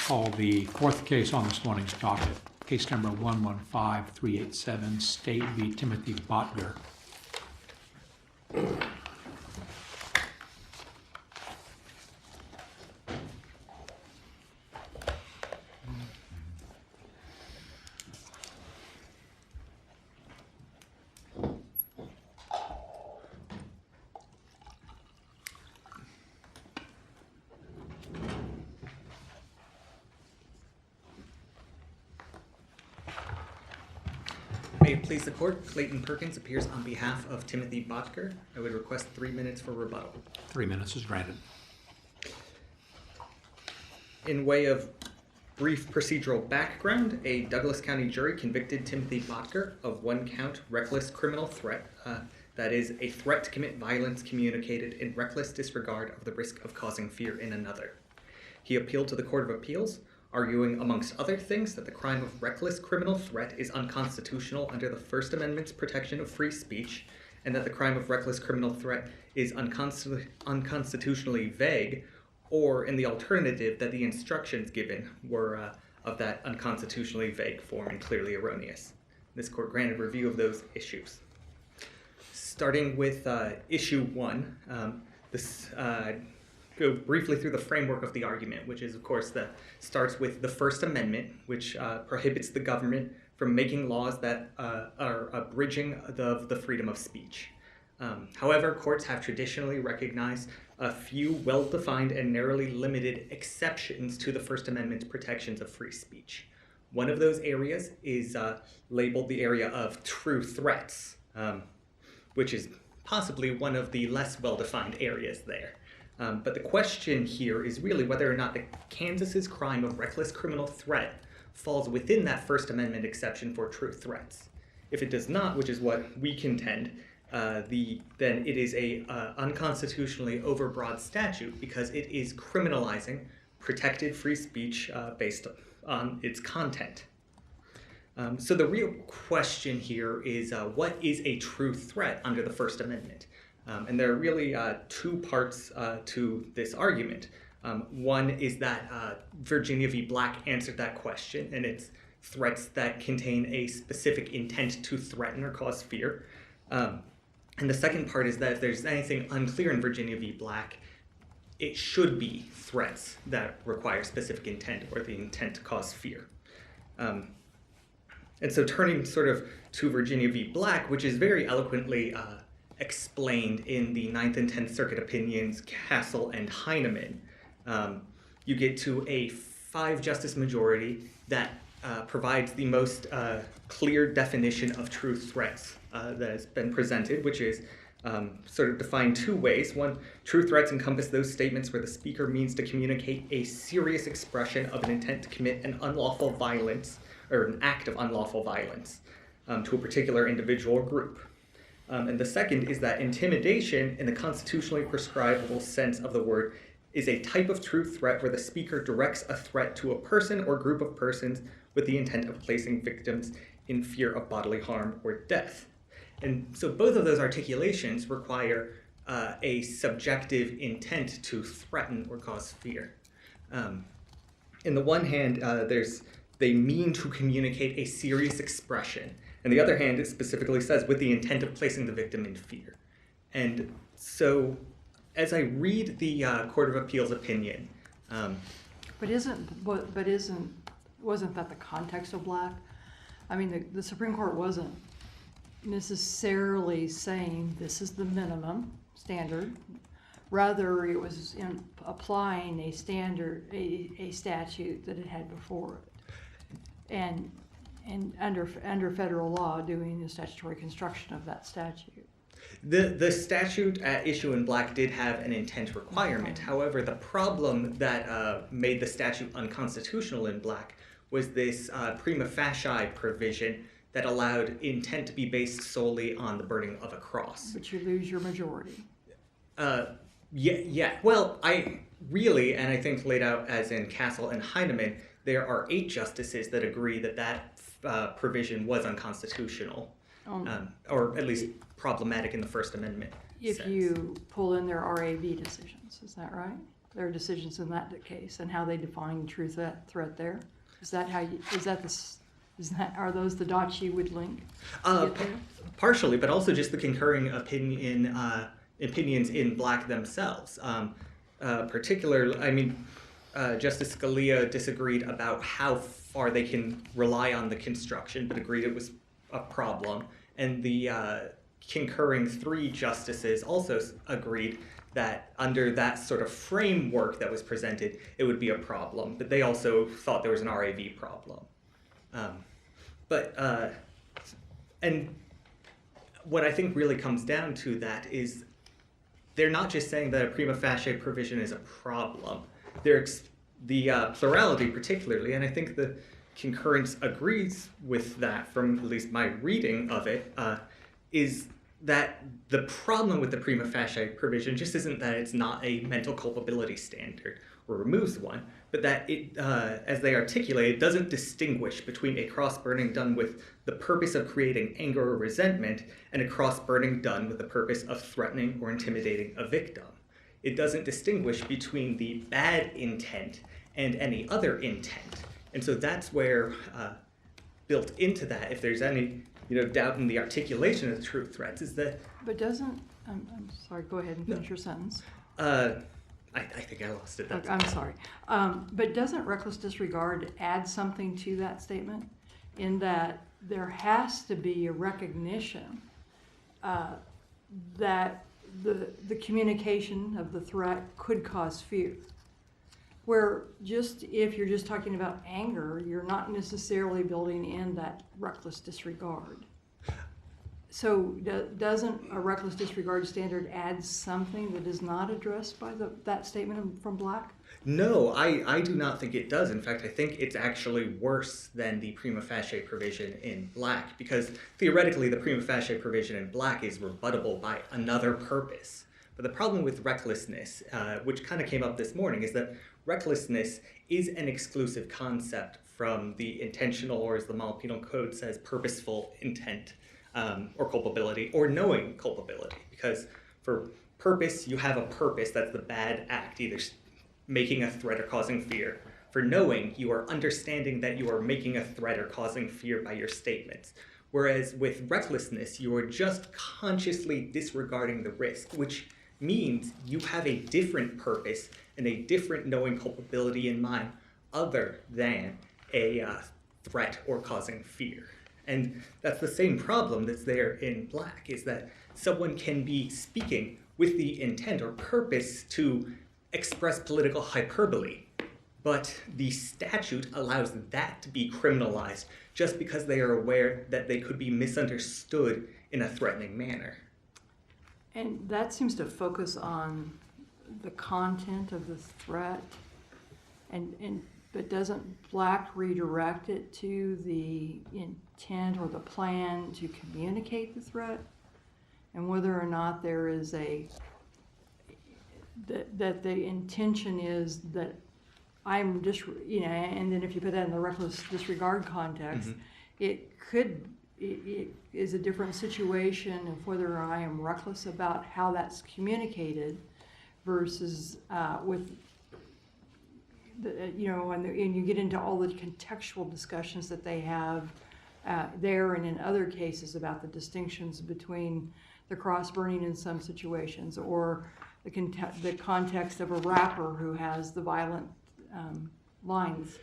Call the fourth case on this morning's docket, case number 115387, State v. Timothy Bottger. May it please the court, Clayton Perkins appears on behalf of Timothy Bottger. I would request 3 minutes for rebuttal. 3 minutes is granted. In way of brief procedural background, a Douglas County jury convicted Timothy Bottger of 1-count reckless criminal threat, that is, a threat to commit violence communicated in reckless disregard of the risk of causing fear in another. He appealed to the Court of Appeals, arguing, amongst other things, that the crime of reckless criminal threat is unconstitutional under the First Amendment's protection of free speech, and that the crime of reckless criminal threat is unconstitutionally vague, or, in the alternative, that the instructions given were of that unconstitutionally vague form and clearly erroneous. This court granted review of those issues. Starting with issue 1, go briefly through the framework of the argument, which is, of course, starts with the First Amendment, which prohibits the government from making laws that are abridging the freedom of speech. However, courts have traditionally recognized a few well-defined and narrowly limited exceptions to the First Amendment's protections of free speech. One of those areas is labeled the area of true threats, which is possibly one of the less well-defined areas there. But the question here is really whether or not Kansas's crime of reckless criminal threat falls within that First Amendment exception for true threats. If it does not, which is what we contend, then it is a unconstitutionally overbroad statute because it is criminalizing protected free speech based on its content. So the real question here is what is a true threat under the First Amendment? And there are really two parts to this argument. One is that Virginia v. Black answered that question, and it's threats that contain a specific intent to threaten or cause fear. And the second part is that if there's anything unclear in Virginia v. Black, it should be threats that require specific intent or the intent to cause fear. And so turning sort of to Virginia v. Black, which is very eloquently explained in the 9th and 10th Circuit opinions, Castle and Heinemann, you get to a 5-justice majority that provides the most clear definition of true threats that has been presented, which is sort of defined 2 ways. One, true threats encompass those statements where the speaker means to communicate a serious expression of an intent to commit an unlawful violence or an act of unlawful violence to a particular individual or group. And the second is that intimidation, in the constitutionally prescribable sense of the word, is a type of true threat where the speaker directs a threat to a person or group of persons with the intent of placing victims in fear of bodily harm or death. And so both of those articulations require a subjective intent to threaten or cause fear. In the one hand, they mean to communicate a serious expression. And the other hand, it specifically says, with the intent of placing the victim in fear. And so, as I read the Court of Appeals opinion... wasn't that the context of Black? I mean, the Supreme Court wasn't necessarily saying this is the minimum standard. Rather, it was applying a standard, a statute that it had before it. And under federal law, doing the statutory construction of that statute. The statute at issue in Black did have an intent requirement. However, the problem that made the statute unconstitutional in Black was this prima facie provision that allowed intent to be based solely on the burning of a cross. But you lose your majority. Yeah. Well, I really, and I think laid out as in Castle and Heinemann, there are 8 justices that agree that provision was unconstitutional, or at least problematic in the First Amendment If sense. you pull in their RAV decisions, is that right? their decisions in that case and how they define true threat there? Is that how you, are those the dots you would link to get there? Partially, but also just the concurring opinions in Black themselves. Particularly, I mean, Justice Scalia disagreed about how far they can rely on the construction, but agreed it was a problem. And the concurring 3 justices also agreed that under that sort of framework that was presented, it would be a problem. But they also thought there was an RAV problem. And what I think really comes down to that is they're not just saying that a prima facie provision is a problem. The plurality particularly, and I think the concurrence agrees with that from at least my reading of it, is that the problem with the prima facie provision just isn't that it's not a mental culpability standard or removes one, but that it, as they articulate, it doesn't distinguish between a cross-burning done with the purpose of creating anger or resentment and a cross-burning done with the purpose of threatening or intimidating a victim. It doesn't distinguish between the bad intent and any other intent. And so that's where, built into that, if there's any doubt in the articulation of the true threats, is that... But doesn't, I'm sorry, go ahead and finish your sentence. I think I lost it. Okay, I'm sorry. But doesn't reckless disregard add something to that statement in that there has to be a recognition that the communication of the threat could cause fear? Where just if you're just talking about anger, you're not necessarily building in that reckless disregard. So doesn't a reckless disregard standard add something that is not addressed by that statement from Black? No, I do not think it does. In fact, I think it's actually worse than the prima facie provision in Black, because theoretically the prima facie provision in Black is rebuttable by another purpose. But the problem with recklessness, which kind of came up this morning, is that recklessness is an exclusive concept from the intentional, or as the Model Penal Code says, purposeful intent, or culpability, or knowing culpability. Because for purpose, you have a purpose, that's the bad act, either making a threat or causing fear. For knowing, you are understanding that you are making a threat or causing fear by your statements. Whereas with recklessness, you are just consciously disregarding the risk, which means you have a different purpose and a different knowing culpability in mind other than a threat or causing fear. And that's the same problem that's there in Black, is that someone can be speaking with the intent or purpose to express political hyperbole, but the statute allows that to be criminalized just because they are aware that they could be misunderstood in a threatening manner. And that seems to focus on the content of the threat, but doesn't Black redirect it to the intent or the plan to communicate the threat, and whether or not there is that the intention is that I'm just, and then if you put that in the reckless disregard context, it is a different situation of whether I am reckless about how that's communicated versus with and you get into all the contextual discussions that they have there and in other cases about the distinctions between the cross-burning in some situations, or the context of a rapper who has the violent lines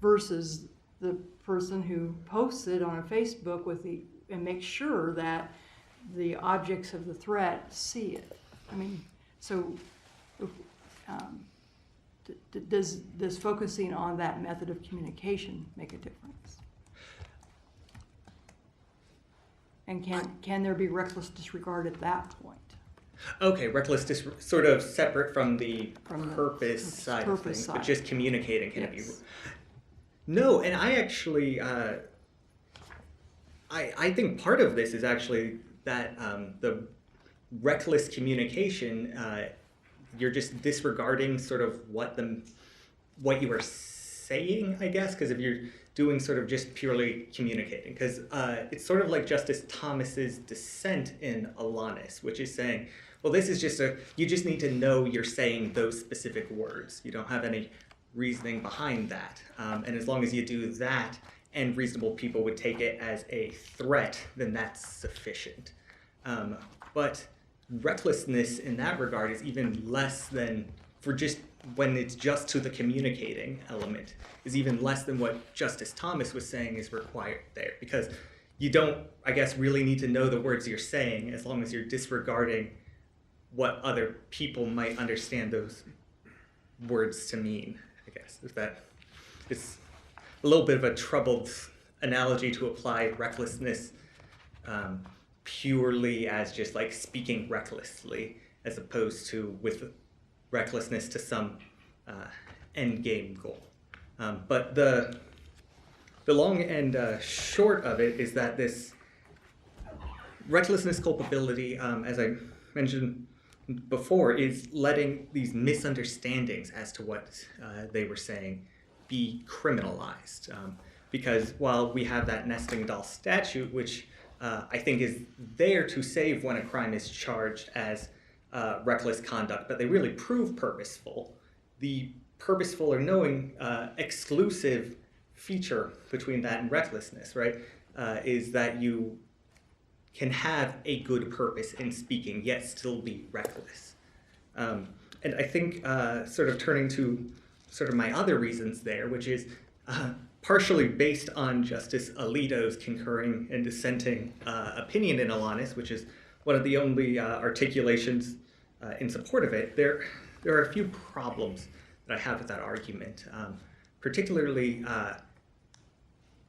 versus the person who posts it on a Facebook and makes sure that the objects of the threat see it. I mean, so does focusing on that method of communication make a difference? And can there be reckless disregard at that point? Okay, reckless sort of separate from the purpose side of things, but just communicating can it be? No, and I actually, I think part of this is actually that the reckless communication, you're just disregarding sort of what you were saying, I guess, because if you're doing sort of just purely communicating, because it's sort of like Justice Thomas's dissent in Alanis, which is saying, well, this is just you just need to know you're saying those specific words. You don't have any reasoning behind that. And as long as you do that, and reasonable people would take it as a threat, then that's sufficient. But recklessness in that regard is even less than, for just when it's just to the communicating element, is even less than what Justice Thomas was saying is required there. Because you don't, I guess, really need to know the words you're saying as long as you're disregarding what other people might understand those words to mean, I guess. If that is a little bit of a troubled analogy to apply recklessness purely as just like speaking recklessly, as opposed to with recklessness to some end game goal. But the long and short of it is that this recklessness culpability, as I mentioned before, is letting these misunderstandings as to what they were saying be criminalized. Because while we have that nesting doll statute, which I think is there to save when a crime is charged as reckless conduct, but they really prove purposeful, the purposeful or knowing exclusive feature between that and recklessness, right, is that you can have a good purpose in speaking, yet still be reckless. And I think sort of turning to sort of my other reasons there, which is partially based on Justice Alito's concurring and dissenting opinion in Alanis, which is one of the only articulations in support of it. There are a few problems that I have with that argument, particularly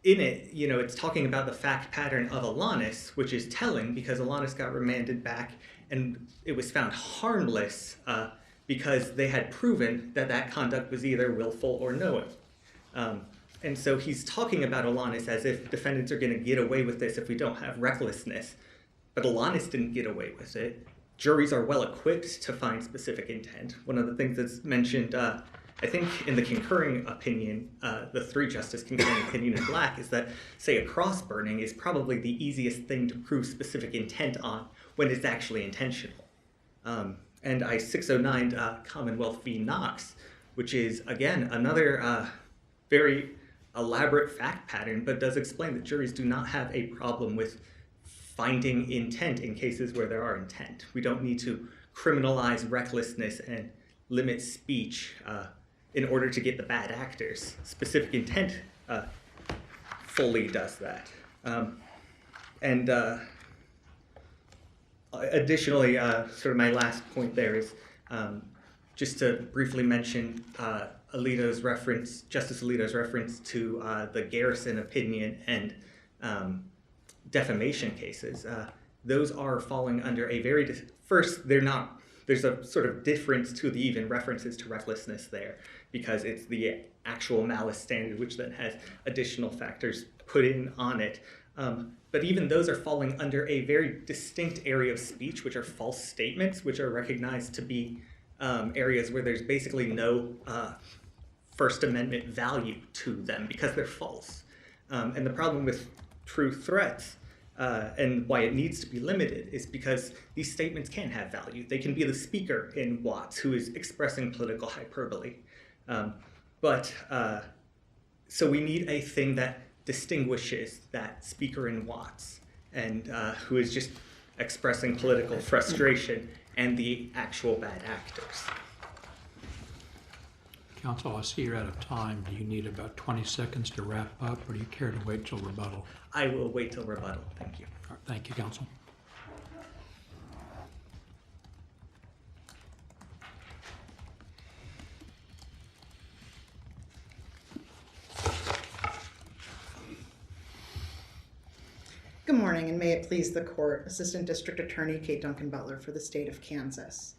in it, it's talking about the fact pattern of Alanis, which is telling because Alanis got remanded back and it was found harmless because they had proven that that conduct was either willful or knowing. And so he's talking about Alanis as if defendants are going to get away with this if we don't have recklessness. But Alanis didn't get away with it. Juries are well equipped to find specific intent. One of the things that's mentioned, I think in the concurring opinion, the three-justice concurring opinion in Black, is that, say, a cross burning is probably the easiest thing to prove specific intent on when it's actually intentional. And I-609 Commonwealth v. Knox, which is, again, another very elaborate fact pattern, but does explain that juries do not have a problem with finding intent in cases where there are intent. We don't need to criminalize recklessness and limit speech in order to get the bad actors. Specific intent fully does that. Additionally, sort of my last point there is just to briefly mention Justice Alito's reference to the Garrison opinion and defamation cases. Those are falling under a very, first, there's a sort of difference to the even references to recklessness there, because it's the actual malice standard, which then has additional factors put in on it. But even those are falling under a very distinct area of speech, which are false statements, which are recognized to be areas where there's basically no First Amendment value to them because they're false. And the problem with true threats and why it needs to be limited is because these statements can have value. They can be the speaker in Watts who is expressing political hyperbole. So we need a thing that distinguishes that speaker in Watts and who is just expressing political frustration and the actual bad actors. Counsel, I see you're out of time. Do you need about 20 seconds to wrap up, or do you care to wait till rebuttal? I will wait till rebuttal. Thank you. All right, thank you, Counsel. Good morning, and may it please the court. Assistant District Attorney Kate Duncan Butler for the state of Kansas.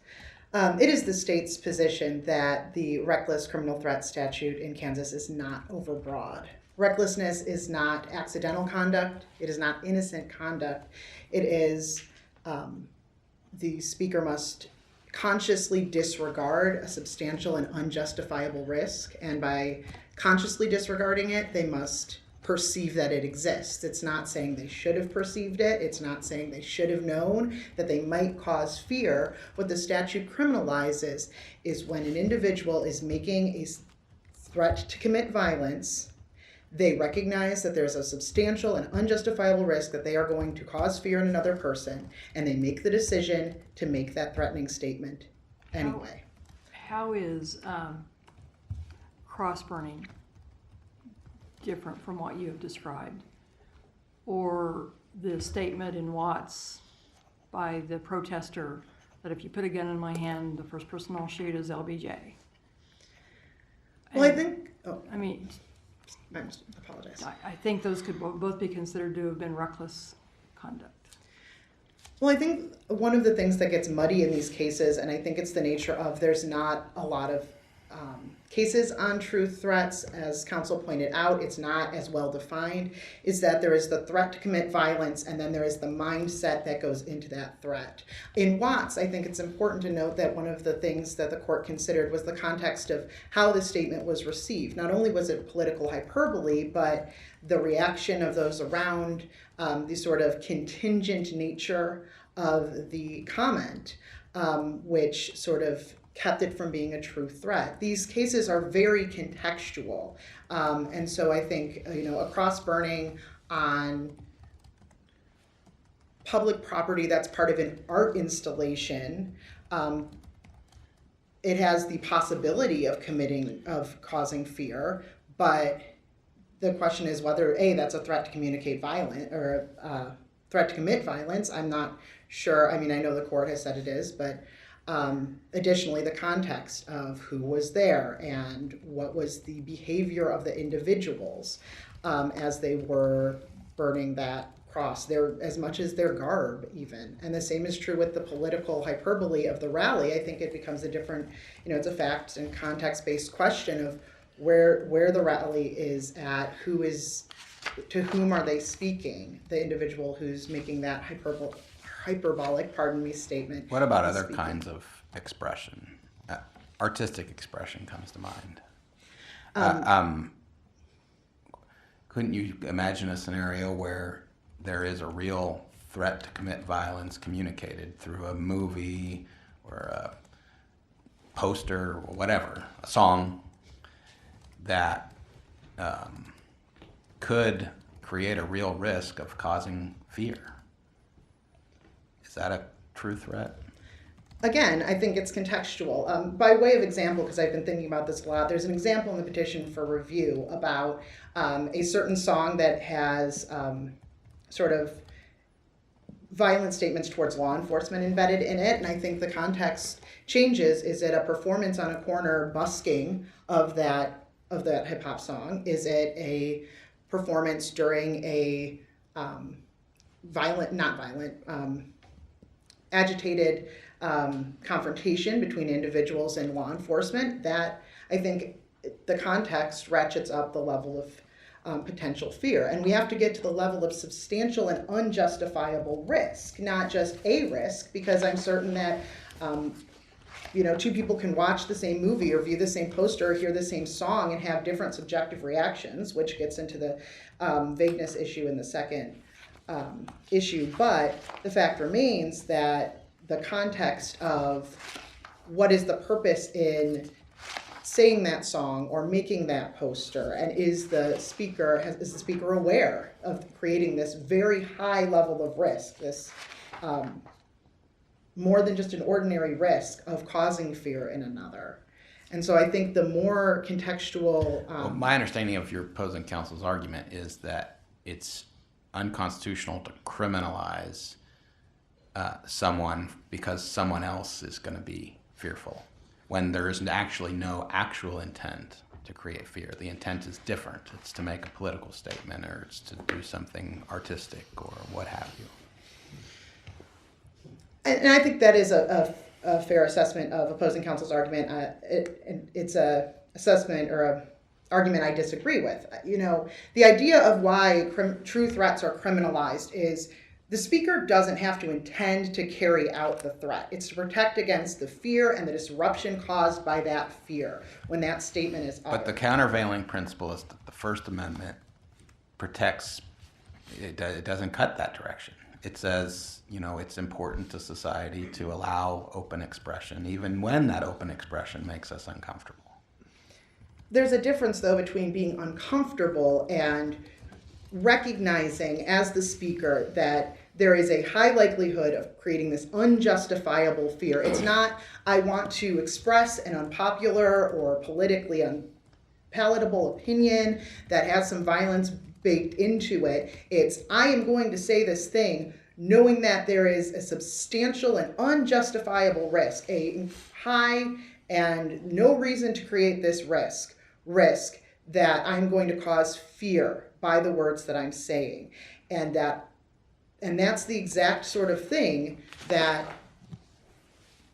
It is the state's position that the reckless criminal threat statute in Kansas is not overbroad. Recklessness is not accidental conduct. It is not innocent conduct. It is the speaker must consciously disregard a substantial and unjustifiable risk, and by consciously disregarding it, they must perceive that it exists. It's not saying they should have perceived it. It's not saying they should have known that they might cause fear. What the statute criminalizes is when an individual is making a threat to commit violence, they recognize that there's a substantial and unjustifiable risk that they are going to cause fear in another person, and they make the decision to make that threatening statement anyway. How is cross burning different from what you have described? Or the statement in Watts by the protester that if you put a gun in my hand, the first person I'll shoot is LBJ. Well, I think, I mean, I apologize. I think those could both be considered to have been reckless conduct. Well, I think one of the things that gets muddy in these cases, and I think it's the nature of there's not a lot of cases on true threats, as counsel pointed out, it's not as well defined, is that there is the threat to commit violence and then there is the mindset that goes into that threat. In Watts, I think it's important to note that one of the things that the court considered was the context of how the statement was received. Not only was it political hyperbole, but the reaction of those around, the sort of contingent nature of the comment, which sort of kept it from being a true threat. These cases are very contextual. And so I think, a cross burning on public property that's part of an art installation, it has the possibility of causing fear, but the question is whether, A, that's a threat to communicate violence or a threat to commit violence. I'm not sure. I mean, I know the court has said it is, but additionally, the context of who was there and what was the behavior of the individuals as they were burning that cross, as much as their garb even. And the same is true with the political hyperbole of the rally. I think it becomes a different, it's a fact and context-based question of where the rally is at, to whom are they speaking, the individual who's making that hyperbolic, statement. What about other kinds of expression? Artistic expression comes to mind. Couldn't you imagine a scenario where there is a real threat to commit violence communicated through a movie or a poster or whatever, a song that could create a real risk of causing fear? Is that a true threat? Again, I think it's contextual. By way of example, because I've been thinking about this a lot, there's an example in the petition for review about a certain song that has sort of violent statements towards law enforcement embedded in it, and I think the context changes. Is it a performance on a corner busking of that hip hop song? Is it a performance during a agitated confrontation between individuals and law enforcement? That, I think, the context ratchets up the level of potential fear. And we have to get to the level of substantial and unjustifiable risk, not just a risk, because I'm certain that two people can watch the same movie or view the same poster or hear the same song and have different subjective reactions, which gets into the vagueness issue in the second issue. But the fact remains that the context of what is the purpose in saying that song or making that poster, and is the speaker aware of creating this very high level of risk, this more than just an ordinary risk of causing fear in another. And so I think the more contextual... Well, my understanding of your opposing counsel's argument is that it's unconstitutional to criminalize someone because someone else is going to be fearful, when there is actually no actual intent to create fear. The intent is different. It's to make a political statement, or it's to do something artistic or what have you. And I think that is a fair assessment of opposing counsel's argument. It's a assessment or a argument I disagree with. The idea of why true threats are criminalized is the speaker doesn't have to intend to carry out the threat. It's to protect against the fear and the disruption caused by that fear when that statement is uttered. But the countervailing principle is that the First Amendment protects, it doesn't cut that direction. It says, it's important to society to allow open expression, even when that open expression makes us uncomfortable. There's a difference, though, between being uncomfortable and recognizing as the speaker that there is a high likelihood of creating this unjustifiable fear. It's not, I want to express an unpopular or politically unpalatable opinion that has some violence baked into it. It's, I am going to say this thing knowing that there is a substantial and unjustifiable risk, a high and no reason to create this risk that I'm going to cause fear by the words that I'm saying. And that's the exact sort of thing that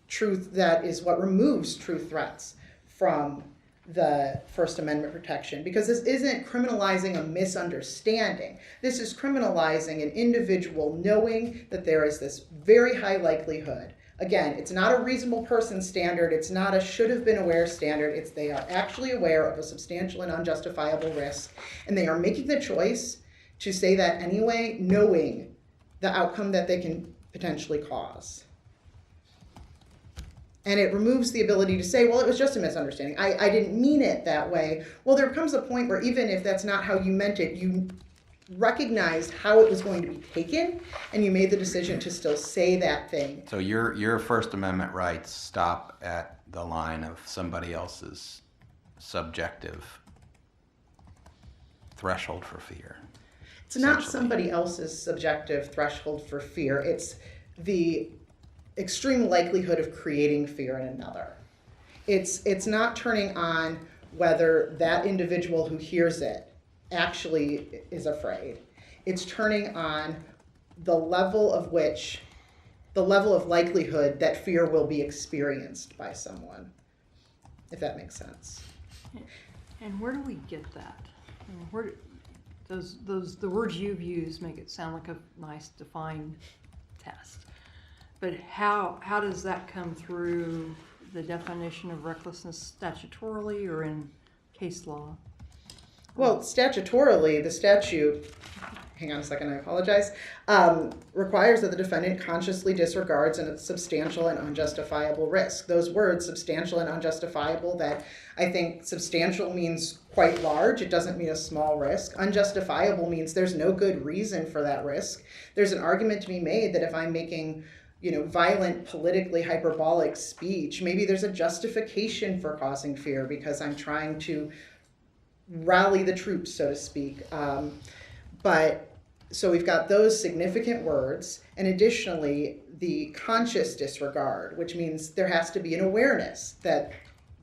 is what removes true threats from the First Amendment protection, because this isn't criminalizing a misunderstanding. This is criminalizing an individual knowing that there is this very high likelihood. Again, it's not a reasonable person standard. It's not a should have been aware standard. It's they are actually aware of a substantial and unjustifiable risk, and they are making the choice to say that anyway, knowing the outcome that they can potentially cause. And it removes the ability to say, well, it was just a misunderstanding. I didn't mean it that way. Well, there comes a point where even if that's not how you meant it, you recognized how it was going to be taken, and you made the decision to still say that thing. So your First Amendment rights stop at the line of somebody else's subjective threshold for fear. It's not somebody else's subjective threshold for fear. It's the extreme likelihood of creating fear in another. It's not turning on whether that individual who hears it actually is afraid. It's turning on the level of likelihood that fear will be experienced by someone, if that makes sense. And where do we get that? I mean, where the words you've used make it sound like a nice defined test. But how does that come through the definition of recklessness statutorily or in case law? Well, statutorily, the statute, hang on a second, I apologize, requires that the defendant consciously disregards a substantial and unjustifiable risk. Those words, substantial and unjustifiable, that I think substantial means quite large. It doesn't mean a small risk. Unjustifiable means there's no good reason for that risk. There's an argument to be made that if I'm making violent, politically hyperbolic speech, maybe there's a justification for causing fear because I'm trying to rally the troops, so to speak. So we've got those significant words, and additionally, the conscious disregard, which means there has to be an awareness that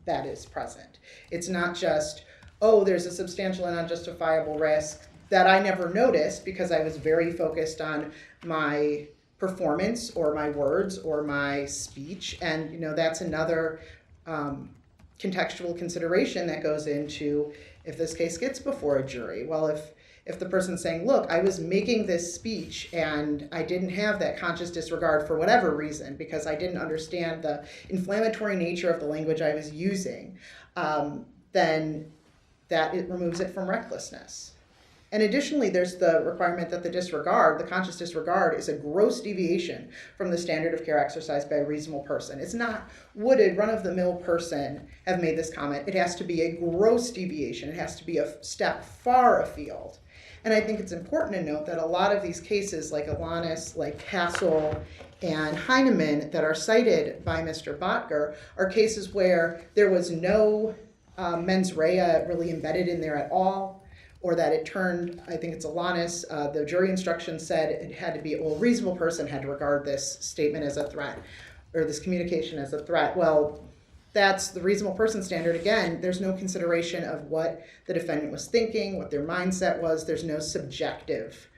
that is present. It's not just, oh, there's a substantial and unjustifiable risk that I never noticed because I was very focused on my performance or my words or my speech. And, that's another contextual consideration that goes into if this case gets before a jury. Well, if the person's saying, look, I was making this speech and I didn't have that conscious disregard for whatever reason because I didn't understand the inflammatory nature of the language I was using, then it removes it from recklessness. And additionally, there's the requirement that the conscious disregard, is a gross deviation from the standard of care exercised by a reasonable person. It's not, would a run-of-the-mill person have made this comment? It has to be a gross deviation. It has to be a step far afield. And I think it's important to note that a lot of these cases, like Alanis, like Castle, and Heinemann, that are cited by Mr. Botger, are cases where there was no mens rea really embedded in there at all, or that it turned, I think it's Alanis, the jury instruction said it had to be, a reasonable person had to regard this statement as a threat, or this communication as a threat. Well, that's the reasonable person standard. Again, there's no consideration of what the defendant was thinking, what their mindset was. There's no subjective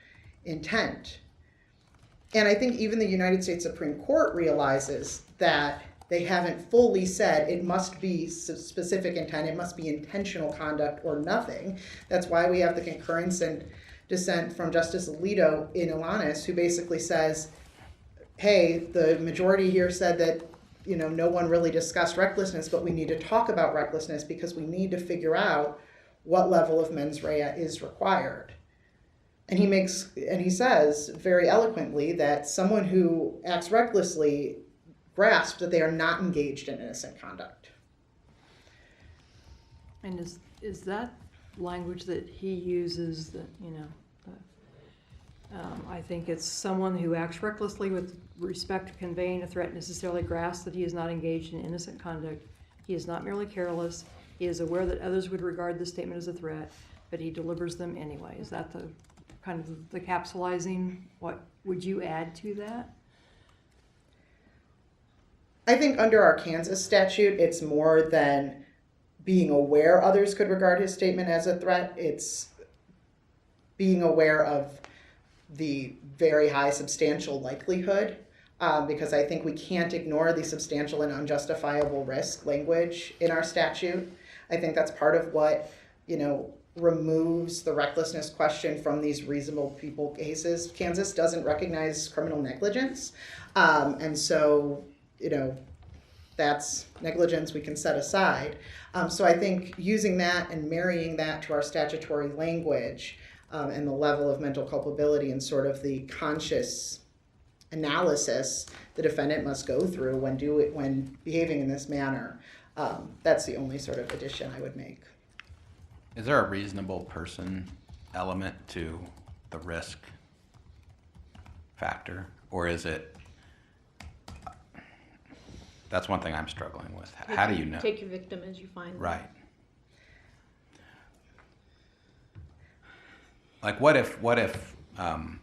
intent. And I think even the United States Supreme Court realizes that they haven't fully said it must be specific intent, it must be intentional conduct or nothing. That's why we have the concurrence and dissent from Justice Alito in Alanis, who basically says, hey, the majority here said that no one really discussed recklessness, but we need to talk about recklessness because we need to figure out what level of mens rea is required. And he says very eloquently that someone who acts recklessly grasps that they are not engaged in innocent conduct. And is that language that he uses that, I think it's someone who acts recklessly with respect to conveying a threat necessarily grasps that he is not engaged in innocent conduct. He is not merely careless. He is aware that others would regard this statement as a threat, but he delivers them anyway. Is that the kind of the capsulizing? What would you add to that? I think under our Kansas statute, it's more than being aware others could regard his statement as a threat. It's being aware of the very high substantial likelihood, because I think we can't ignore the substantial and unjustifiable risk language in our statute. I think that's part of what, removes the recklessness question from these reasonable people cases. Kansas doesn't recognize criminal negligence. And so, that's negligence we can set aside. So I think using that and marrying that to our statutory language and the level of mental culpability and sort of the conscious analysis the defendant must go through when behaving in this manner, that's the only sort of addition I would make. Is there a reasonable person element to the risk factor, or is it? That's one thing I'm struggling with. How do you know? Take your victim as you find them. Right. Like, what if I'm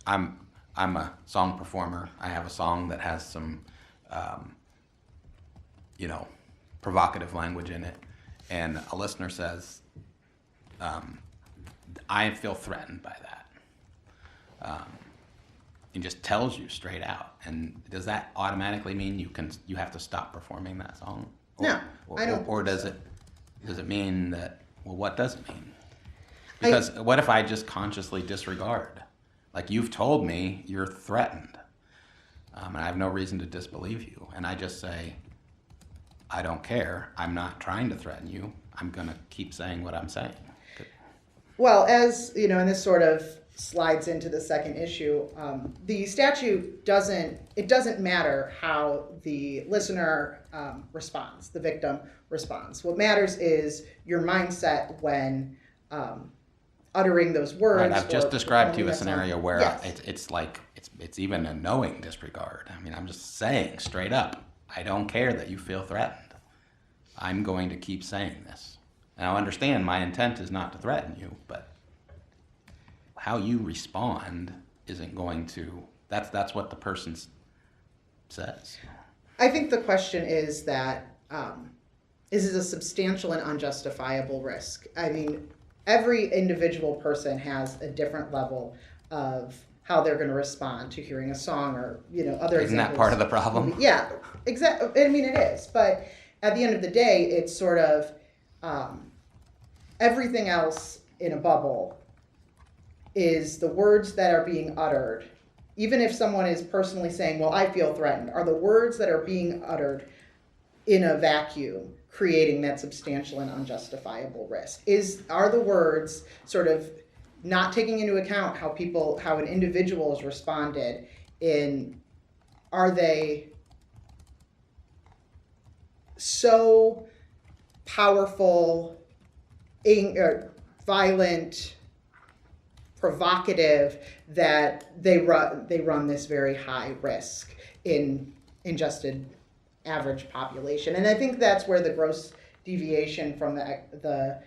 a song performer. I have a song that has some, provocative language in it, and a listener says, I feel threatened by that. And just tells you straight out. And does that automatically mean you have to stop performing that song? No, I don't. Or does it mean that? Well, what does it mean? Because what if I just consciously disregard? Like, you've told me you're threatened, and I have no reason to disbelieve you, and I just say, I don't care. I'm not trying to threaten you. I'm gonna keep saying what I'm saying. Well, as and this sort of slides into the second issue, the statute doesn't matter how the listener responds, the victim responds. What matters is your mindset when uttering those words. Right, I've just described to you a scenario where yes. it's even a knowing disregard. I mean, I'm just saying straight up, I don't care that you feel threatened. I'm going to keep saying this. Now, understand my intent is not to threaten you, but how you respond isn't going to, that's what the person says. I think the question is that, is it a substantial and unjustifiable risk? I mean, every individual person has a different level of how they're going to respond to hearing a song or, other Isn't that examples. part of the problem? Yeah, exactly. I mean, it is. But at the end of the day, it's sort of everything else in a bubble is the words that are being uttered. Even if someone is personally saying, well, I feel threatened, are the words that are being uttered in a vacuum creating that substantial and unjustifiable risk? Are the words sort of not taking into account how an individual has responded are they so powerful, violent, provocative that they run this very high risk in just an average population? And I think that's where the gross deviation from the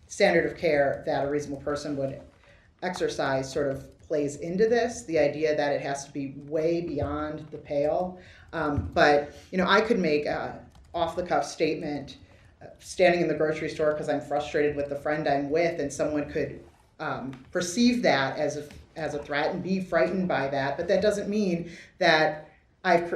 standard of care that a reasonable person would exercise sort of plays into this, the idea that it has to be way beyond the pale. But I could make a off-the-cuff statement standing in the grocery store because I'm frustrated with the friend I'm with, and someone could perceive that as a threat and be frightened by that, but that doesn't mean that I've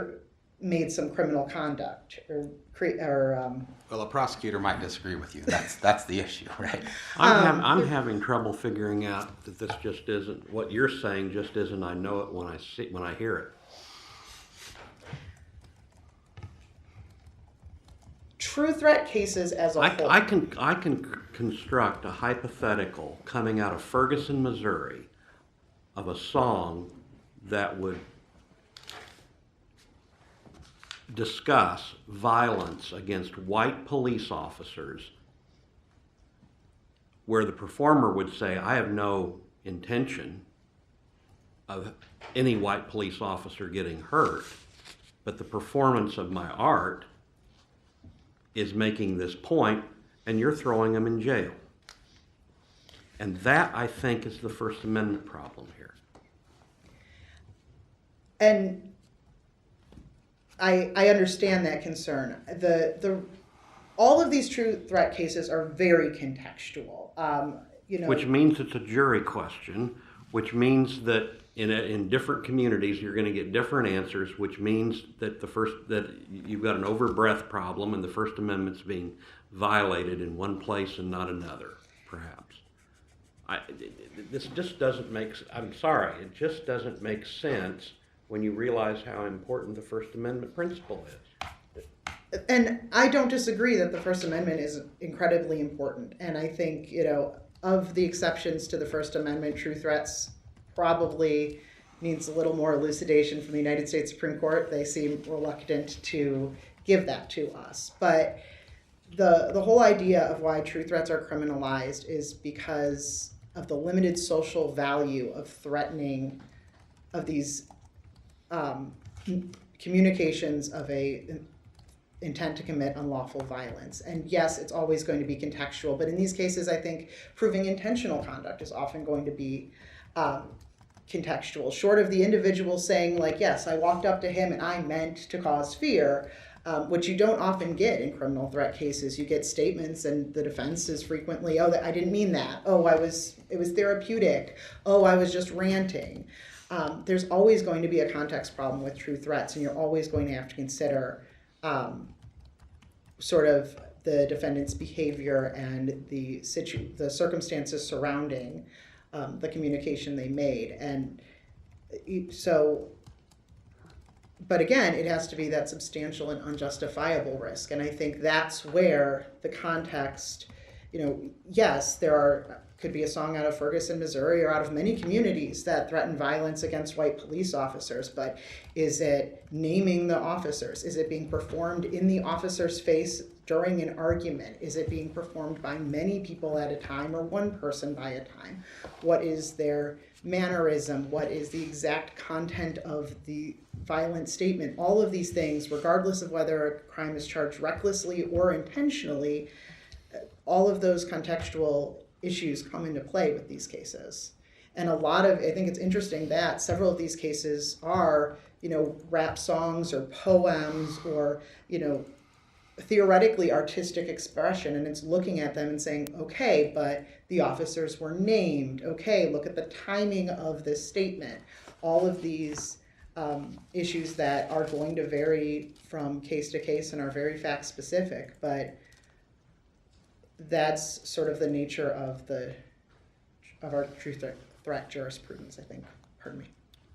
made some criminal conduct Well, a prosecutor might disagree with you. That's the issue, right? I'm having trouble figuring out that this just isn't what you're saying. Just isn't. I know it when I hear it. true threat cases as a whole. I can construct a hypothetical coming out of Ferguson, Missouri, of a song that would discuss violence against white police officers, where the performer would say, I have no intention of any white police officer getting hurt, but the performance of my art is making this point, and you're throwing them in jail. And that, I think, is the First Amendment problem here. And I understand that concern. All of these true threat cases are very contextual. Which means it's a jury question, which means that in different communities you're going to get different answers, which means that that you've got an overbreadth problem and the First Amendment's being violated in one place and not another, perhaps. This just doesn't make. I'm sorry, it just doesn't make sense when you realize how important the First Amendment principle is. And I don't disagree that the First Amendment is incredibly important. And I think, of the exceptions to the First Amendment, true threats probably needs a little more elucidation from the United States Supreme Court. They seem reluctant to give that to us. But the whole idea of why true threats are criminalized is because of the limited social value of threatening of these communications of a intent to commit unlawful violence. And yes, it's always going to be contextual, but in these cases, I think proving intentional conduct is often going to be contextual. Short of the individual saying, like, yes, I walked up to him and I meant to cause fear, which you don't often get in criminal threat cases. You get statements and the defense is frequently, oh, I didn't mean that. Oh, it was therapeutic. Oh, I was just ranting. There's always going to be a context problem with true threats, and you're always going to have to consider sort of the defendant's behavior and the circumstances surrounding the communication they made. And so, but again, it has to be that substantial and unjustifiable risk. And I think that's where the context, yes, could be a song out of Ferguson, Missouri, or out of many communities that threaten violence against white police officers, but is it naming the officers? Is it being performed in the officer's face during an argument? Is it being performed by many people at a time or one person by a time? What is their mannerism? What is the exact content of the violent statement? All of these things, regardless of whether a crime is charged recklessly or intentionally, all of those contextual issues come into play with these cases. And I think it's interesting that several of these cases are, rap songs or poems or, theoretically artistic expression, and it's looking at them and saying, okay, but the officers were named. Okay, look at the timing of this statement. All of these issues that are going to vary from case to case and are very fact specific, but that's sort of the nature of our true threat jurisprudence, I think. Pardon me.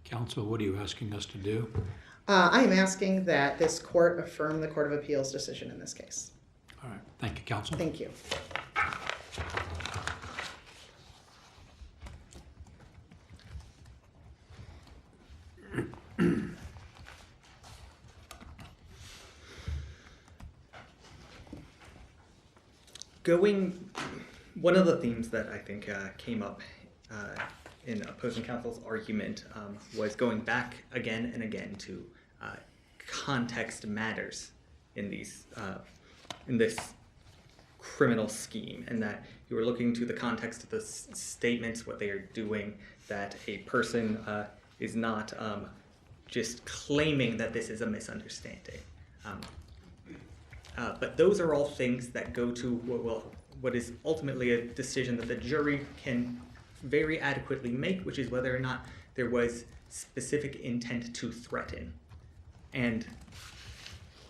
Counsel, what are you asking us to do? I am asking that this court affirm the Court of Appeals decision in this case. All right. Thank you, counsel. Thank you. One of the themes that I think came up in opposing counsel's argument was going back again and again to context matters in this criminal scheme, and that you were looking to the context of the statements, what they are doing, that a person is not just claiming that this is a misunderstanding. But those are all things that go to what is ultimately a decision that the jury can very adequately make, which is whether or not there was specific intent to threaten. And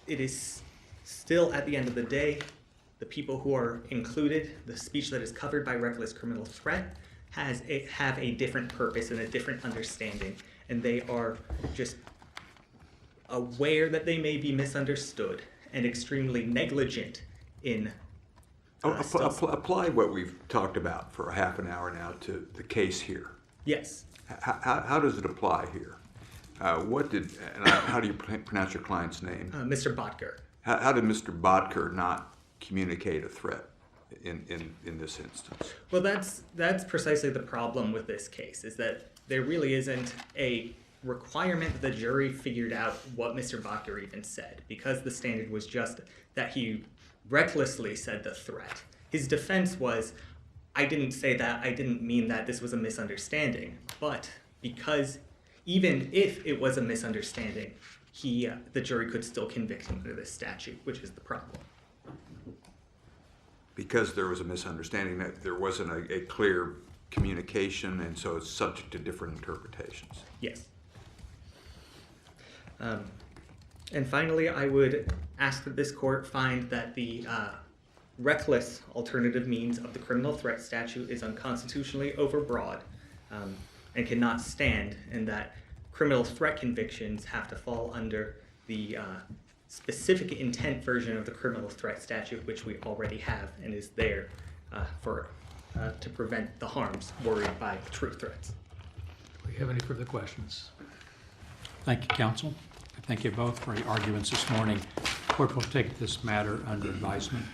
it is still, at the end of the day, the people who are included, the speech that is covered by reckless criminal threat, have a different purpose and a different understanding, and they are just aware that they may be misunderstood, and extremely negligent in Apply what we've talked about for a half an hour now to the case here. Yes. How does it apply here? How do you pronounce your client's name? Mr. Botker. How did Mr. Bodker not communicate a threat in this instance? Well, that's precisely the problem with this case, is that there really isn't a requirement that the jury figured out what Mr. Botker even said, because the standard was just that he recklessly said the threat. His defense was, I didn't say that, I didn't mean that, this was a misunderstanding. But because even if it was a misunderstanding, the jury could still convict him under this statute, which is the problem. Because there was a misunderstanding, that there wasn't a clear communication, and so it's subject to different interpretations. Yes. And finally, I would ask that this court find that the reckless alternative means of the criminal threat statute is unconstitutionally overbroad and cannot stand, and that criminal threat convictions have to fall under the specific intent version of the criminal threat statute, which we already have and is there to prevent the harms worried by true threats. Do we have any further questions? Thank you, counsel. Thank you both for your arguments this morning. Court will take this matter under advisement.